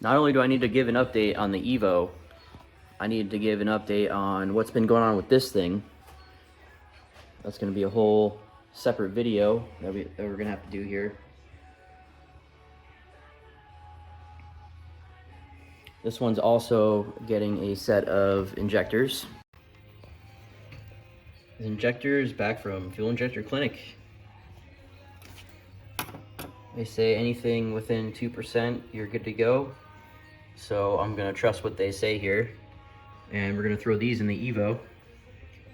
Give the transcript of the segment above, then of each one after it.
not only do I need to give an update on the Evo, I need to give an update on what's been going on with this thing. That's going to be a whole separate video that we're going to have to do here. This one's also getting a set of injectors. The injector is back from Fuel Injector Clinic. They say anything within 2%, you're good to go. So I'm gonna trust what they say here. And we're gonna throw these in the Evo.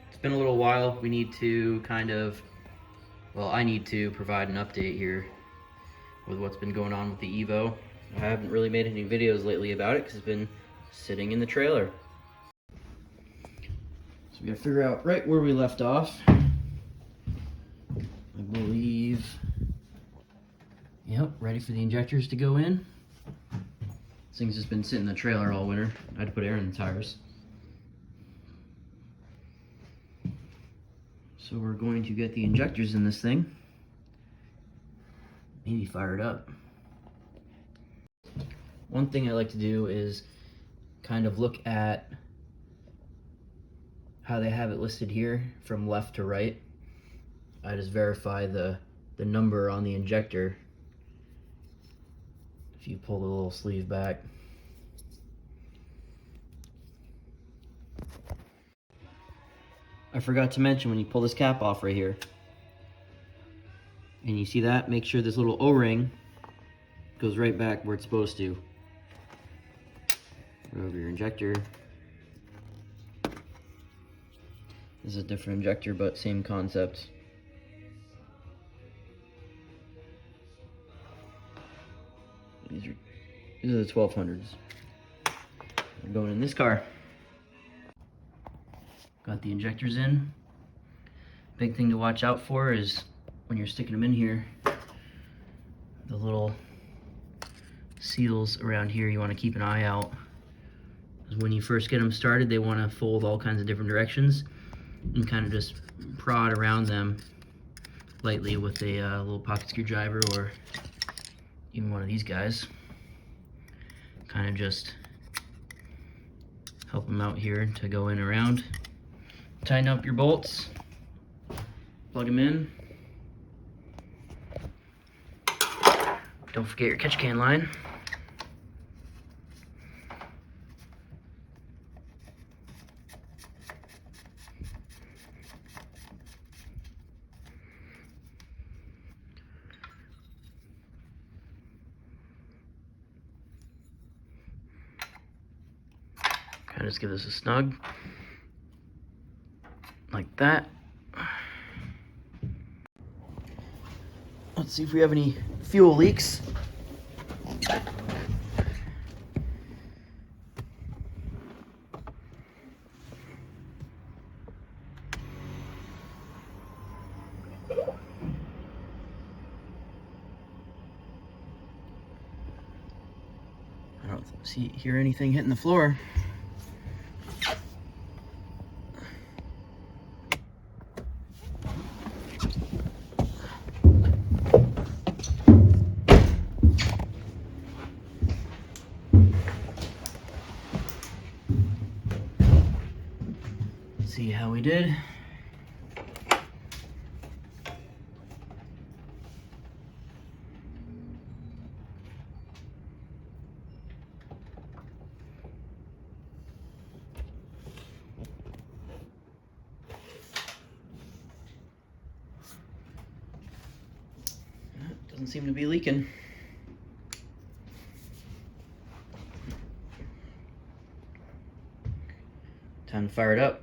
It's been a little while. We need to I need to provide an update here with what's been going on with the Evo. I haven't really made any videos lately about it because it's been sitting in the trailer. So we gotta figure out right where we left off. I believe, yep, ready for the injectors to go in. This thing's just been sitting in the trailer all winter. I had to put air in the tires. So we're going to get the injectors in this thing. Maybe fire it up. One thing I like to do is kind of look at how they have it listed here from left to right. I just verify the number on the injector. If you pull the little sleeve back. I forgot to mention, when you pull this cap off right here, and you see that, make sure this little O-ring goes right back where it's supposed to. Go over your injector. This is a different injector, but same concept. These are the 1200s. I'm going in this car. Got the injectors in. Big thing to watch out for is when you're sticking them in here, the little seals around here, you want to keep an eye out. Because when you first get them started, they want to fold all kinds of different directions, and kind of just prod around them lightly with a little pocket screwdriver, or even one of these guys. Kind of just help them out here to go in around. Tighten up your bolts, plug them in. Don't forget your catch can line. Kind of just give this a snug, like that. Let's see if we have any fuel leaks. I don't hear anything hitting the floor. See how we did. Doesn't seem to be leaking. Time to fire it up.